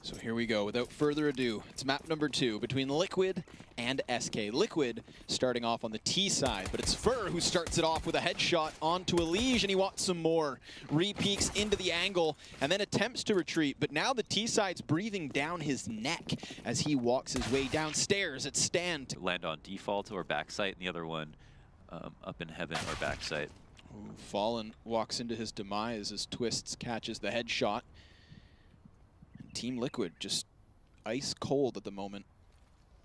So here we go. Without further ado, it's map number 2 between Liquid and SK. Liquid starting off on the T side, but it's Fur who starts it off with a headshot onto Elige, and he wants some more. Re-peeks into the angle and then attempts to retreat, but now the T side's breathing down his neck as he walks his way downstairs at stand. Land on default or backside, and the other one up in heaven or backside. Ooh, Fallen walks into his demise as Twists catches the headshot. Team Liquid just ice cold at the moment,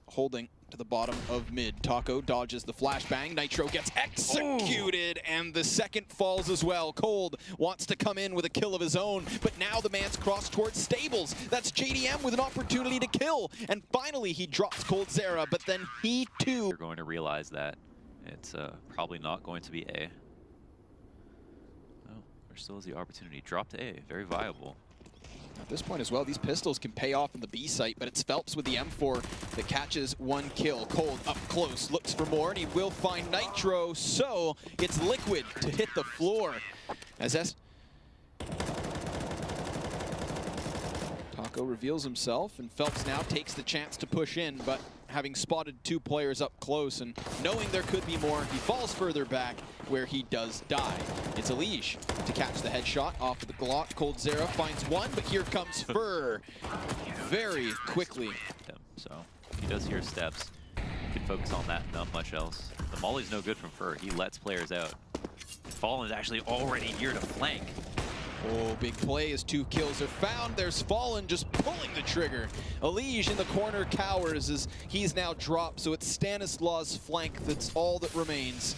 holding to the bottom of mid. Taco dodges the flashbang. Nitro gets executed, and the second falls as well. Cold wants to come in with a kill of his own, but now the man's crossed towards Stables. That's JDM with an opportunity to kill, and finally he drops Coldzera, but then he too... You're going to realize that it's probably not going to be A. Oh, there still is the opportunity. Drop to A, very viable. At this point as well, these pistols can pay off in the B site, but it's Phelps with the M4 that catches one kill. Cold up close, looks for more, and he will find Nitro, so it's Liquid to hit the floor. As Taco reveals himself, and Phelps now takes the chance to push in, but having spotted 2 players up close and knowing there could be more, he falls further back where he does die. It's Elige to catch the headshot off of the Glock. Coldzera finds one, but here comes Fur very quickly. So he does hear steps. He can focus on that, not much else. The molly's no good from Fur. He lets players out. Fallen is actually already here to flank. Oh, big play as 2 kills are found. There's Fallen just pulling the trigger. Elige in the corner cowers as he's now dropped, so it's Stanislaus' flank that's all that remains.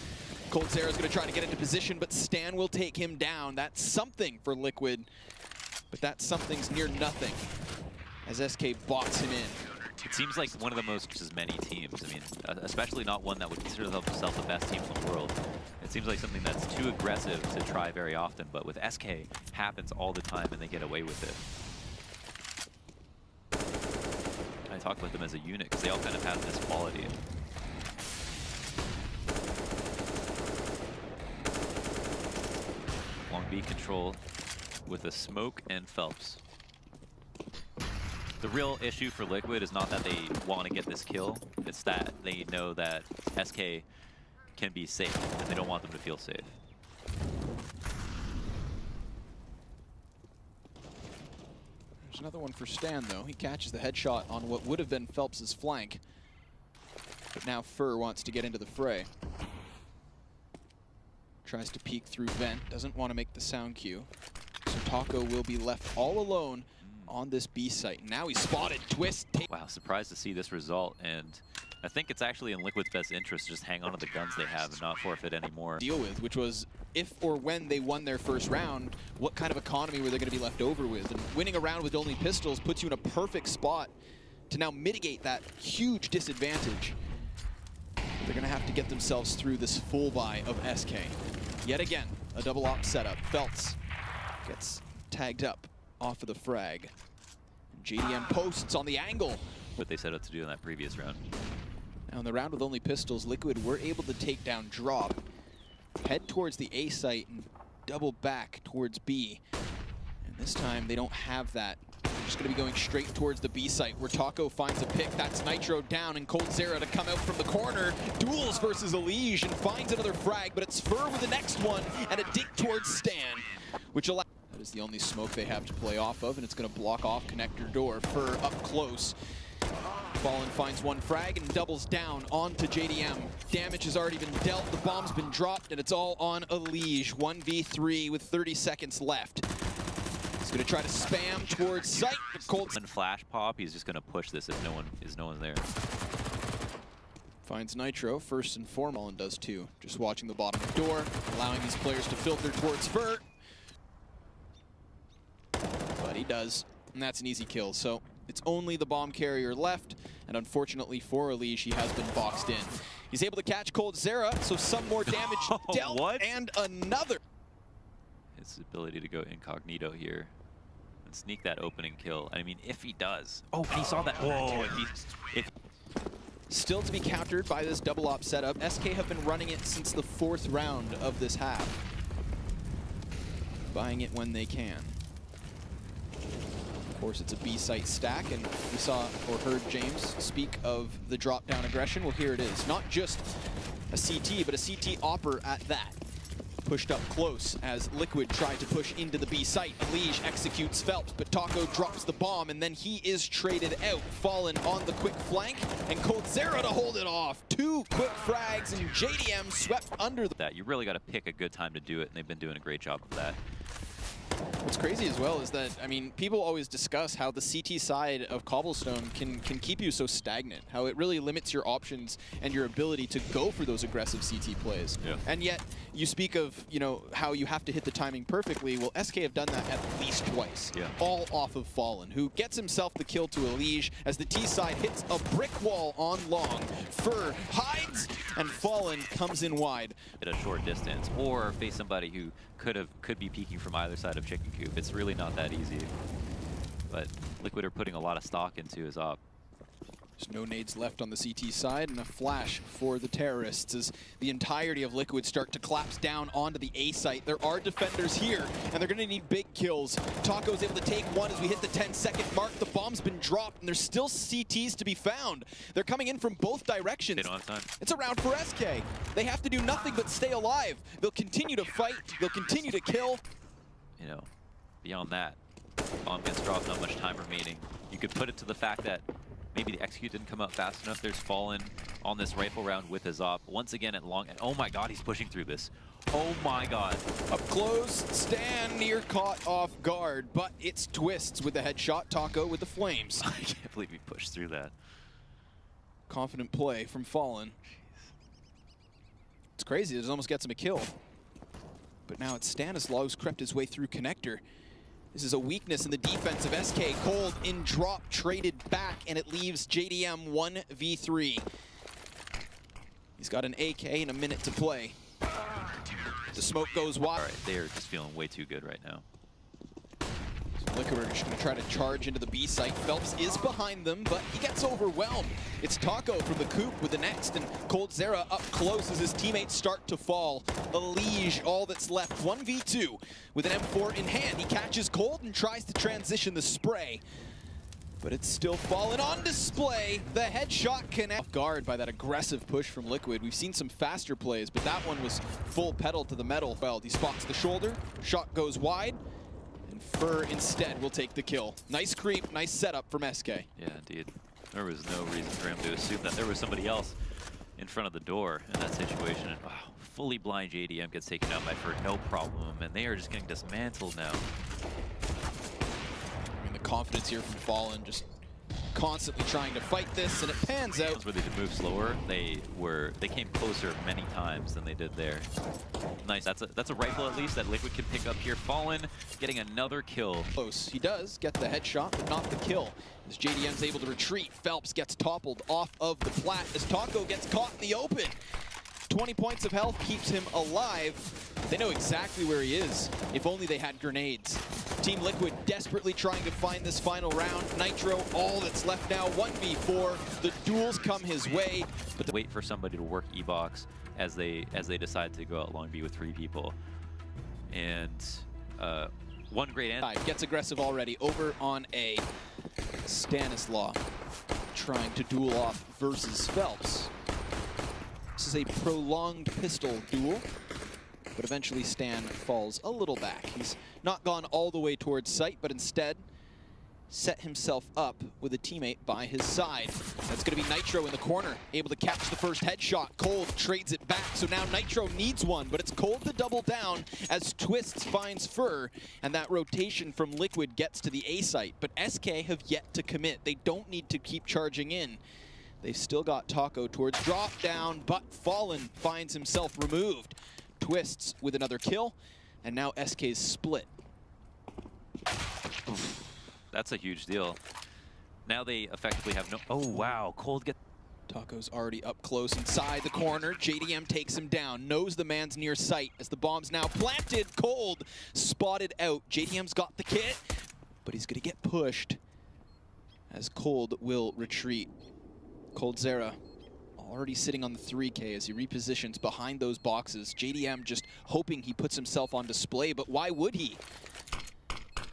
Coldzera's going to try to get into position, but Stan will take him down. That's something for Liquid, but that something's near nothing as SK box him in. It seems like one of the most as many teams. I mean, especially not one that would consider themselves the best team in the world. It seems like something that's too aggressive to try very often, but with SK, happens all the time and they get away with it. I talk about them as a unit because they all kind of have this quality. Long B control with a smoke and Phelps. The real issue for Liquid is not that they want to get this kill, it's that they know that SK can be safe, and they don't want them to feel safe. There's another one for Stan, though. He catches the headshot on what would have been Phelps' flank, but now Fur wants to get into the fray. Tries to peek through vent, doesn't want to make the sound cue. So Taco will be left all alone on this B site. Now he's spotted. Twist. Wow, surprised to see this result, and I think it's actually in Liquid's best interest to just hang on to the guns they have and not forfeit anymore. Deal with, which was if or when they won their first round, what kind of economy were they going to be left over with? And winning a round with only pistols puts you in a perfect spot to now mitigate that huge disadvantage. They're going to have to get themselves through this full buy of SK. Yet again, a double op setup. Phelps gets tagged up off of the frag. JDM posts on the angle. What they set out to do in that previous round. Now in the round with only pistols, Liquid were able to take down Drop, head towards the A site, and double back towards B. And this time they don't have that. They're just going to be going straight towards the B site where Taco finds a pick. That's Nitro down, and Coldzera to come out from the corner. Duels versus Elige and finds another frag, but it's Fur with the next one and a dig towards Stan, which allows... That is the only smoke they have to play off of, and it's going to block off connector door. Fur up close. Fallen finds one frag and doubles down onto JDM. Damage has already been dealt, the bomb's been dropped, and it's all on Elige. 1v3 with 30 seconds left. He's going to try to spam towards sight. Cold and flash pop, he's just going to push this if no one there. Finds Nitro first and foremost, and does too. Just watching the bottom of the door, allowing these players to filter towards Fur. But he does, and that's an easy kill. So it's only the bomb carrier left, and unfortunately for Elige, he has been boxed in. He's able to catch Coldzera, so some more damage dealt, what? And another. His ability to go incognito here and sneak that opening kill. I mean, if he does. Oh, and he saw that. Whoa, if Still to be countered by this double op setup. SK have been running it since the 4th round of this half. Buying it when they can. Of course, it's a B site stack, and we saw or heard James speak of the drop-down aggression. Well, here it is. Not just a CT, but a CT opper at that. Pushed up close as Liquid tried to push into the B site. Lige executes Phelps, but Taco drops the bomb, and then he is traded out. Fallen on the quick flank, and coldzera to hold it off. 2 quick frags, and JDM swept under that. You really got to pick a good time to do it, and they've been doing a great job of that. What's crazy as well is that, I mean, people always discuss how the CT side of Cobblestone can keep you so stagnant, how it really limits your options and your ability to go for those aggressive CT plays. Yeah. And yet, you speak of, you know, how you have to hit the timing perfectly. Well, SK have done that at least twice, all off of Fallen, who gets himself the kill to a Lige as the T side hits a brick wall on long. Fur hides, and Fallen comes in wide. At a short distance, or face somebody who could be peeking from either side of Chicken Coop. It's really not that easy. But Liquid are putting a lot of stock into his op. There's no nades left on the CT side, and a flash for the terrorists as the entirety of Liquid start to collapse down onto the A site. There are defenders here, and they're going to need big kills. Taco's able to take one as we hit the 10-second mark. The bomb's been dropped, and there's still CTs to be found. They're coming in from both directions. They don't have time. It's a round for SK. They have to do nothing but stay alive. They'll continue to fight. They'll continue to kill. You know, beyond that, bomb gets dropped, not much time remaining. You could put it to the fact that maybe the execute didn't come out fast enough. There's Fallen on this rifle round with his op. Once again at long, oh my god, he's pushing through this. Oh my god. Up close, Stan near caught off guard, but it's Twists with the headshot, Taco with the flames. I can't believe he pushed through that. Confident play from Fallen. It's crazy, it almost gets him a kill. But now it's Stanislaw who's crept his way through connector. This is a weakness in the defense of SK. Cold in drop, traded back, and it leaves JDM 1v3. He's got an AK and a minute to play. The smoke goes wide. All right, they are just feeling way too good right now. Liquid are just going to try to charge into the B site. Phelps is behind them, but he gets overwhelmed. It's Taco from the Coop with the next, and coldzera up close as his teammates start to fall. A Lige, all that's left, 1v2 with an M4 in hand. He catches Cold and tries to transition the spray, but it's still Fallen on display. The headshot connects. Off guard by that aggressive push from Liquid. We've seen some faster plays, but that one was full pedal to the metal. Well, he spots the shoulder, shot goes wide, and Fur instead will take the kill. Nice creep, nice setup from SK. Yeah, indeed. There was no reason for him to assume that there was somebody else in front of the door in that situation. And, wow, fully blind JDM gets taken out by Fur, no problem, and they are just getting dismantled now. I mean, the confidence here from Fallen, just constantly trying to fight this, and it pans out. Where they did move slower, they came closer many times than they did there. Nice, that's a rifle at least that Liquid can pick up here. Fallen getting another kill. Close, he does get the headshot, but not the kill. As JDM's able to retreat, Phelps gets toppled off of the plat as Taco gets caught in the open. 20 points of health keeps him alive. They know exactly where he is. If only they had grenades. Team Liquid desperately trying to find this final round. Nitro, all that's left now, 1v4. The duels come his way. But wait for somebody to work E-Box as they decide to go out long B with 3 people. And one great end. Gets aggressive already over on A. Stanislaw trying to duel off versus Phelps. This is a prolonged pistol duel, but eventually Stan falls a little back. He's not gone all the way towards sight, but instead set himself up with a teammate by his side. That's going to be Nitro in the corner, able to catch the first headshot. Cold trades it back, so now Nitro needs one, but it's Cold to double down as Twists finds Fur, and that rotation from Liquid gets to the A site. But SK have yet to commit. They don't need to keep charging in. They've still got Taco towards drop down, but Fallen finds himself removed. Twists with another kill, and now SK's split. That's a huge deal. Now they effectively have no... Oh, wow. Cold get... Taco's already up close inside the corner. JDM takes him down, knows the man's near sight as the bomb's now planted. Cold spotted out. JDM's got the kit, but he's going to get pushed as Cold will retreat. coldzera already sitting on the 3K as he repositions behind those boxes. JDM just hoping he puts himself on display, but why would he?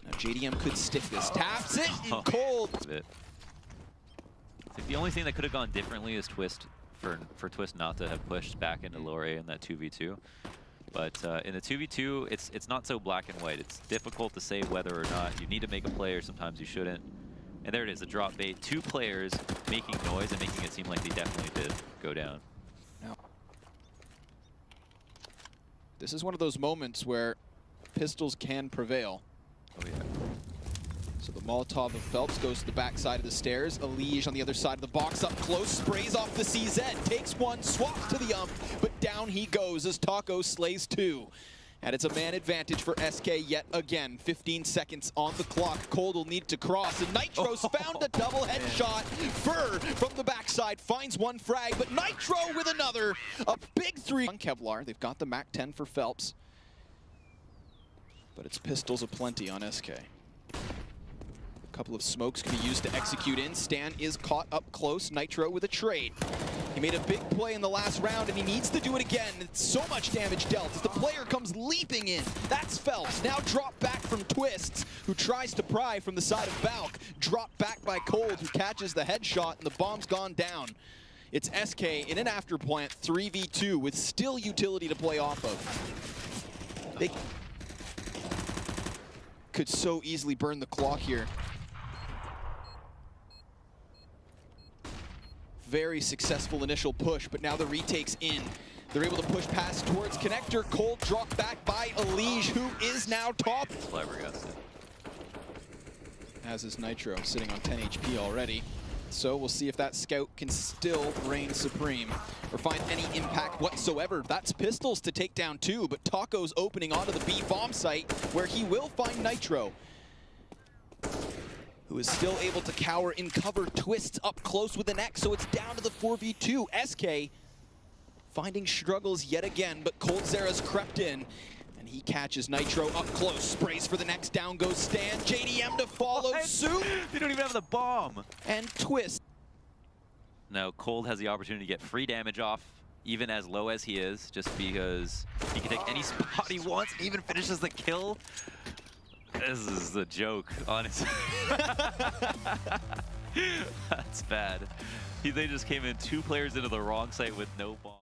Now JDM could stick this. Taps it, and Cold. I think the only thing that could have gone differently is Twist, for Twist not to have pushed back into lower A in that 2v2. But in the 2v2, it's not so black and white. It's difficult to say whether or not you need to make a play or sometimes you shouldn't. And there it is, a drop bait. 2 players making noise and making it seem like they definitely did go down. Now, this is one of those moments where pistols can prevail. Oh yeah. So the Molotov of Phelps goes to the backside of the stairs. Elige on the other side of the box, up close, sprays off the CZ, takes one, swaps to the but down he goes as Taco slays 2. And it's a man advantage for SK yet again. 15 seconds on the clock. Cold will need to cross, and Nitro's found a double headshot. Fur from the backside finds one frag, but Nitro with another. A big 3 on Kevlar. They've got the MAC 10 for Phelps. But it's pistols aplenty on SK. A couple of smokes can be used to execute in. Stan is caught up close. Nitro with a trade. He made a big play in the last round, and he needs to do it again. It's so much damage dealt as the player comes leaping in. That's Phelps. Now drop back from Twists, who tries to pry from the side of Balk. Drop back by Cold, who catches the headshot, and the bomb's gone down. It's SK in an afterplant 3v2 with still utility to play off of. They could so easily burn the clock here. Very successful initial push, but now the retake's in. They're able to push past towards connector. Cold dropped back by Elige, who is now top. Flabbergasted. As is Nitro, sitting on 10 HP already. So we'll see if that scout can still reign supreme or find any impact whatsoever. That's pistols to take down 2, but Taco's opening onto the B bomb site where he will find Nitro, who is still able to cower in cover. Twists up close with an X, so it's down to the 4v2. SK finding struggles yet again, but Cold Zera's crept in, and he catches Nitro up close. Sprays for the next, down goes Stan. JDM to follow suit. They don't even have the bomb. And Twist. Now Cold has the opportunity to get free damage off, even as low as he is, just because he can take any spot he wants and even finishes the kill. This is a joke, honestly. That's bad. They just came in 2 players into the wrong site with no bomb.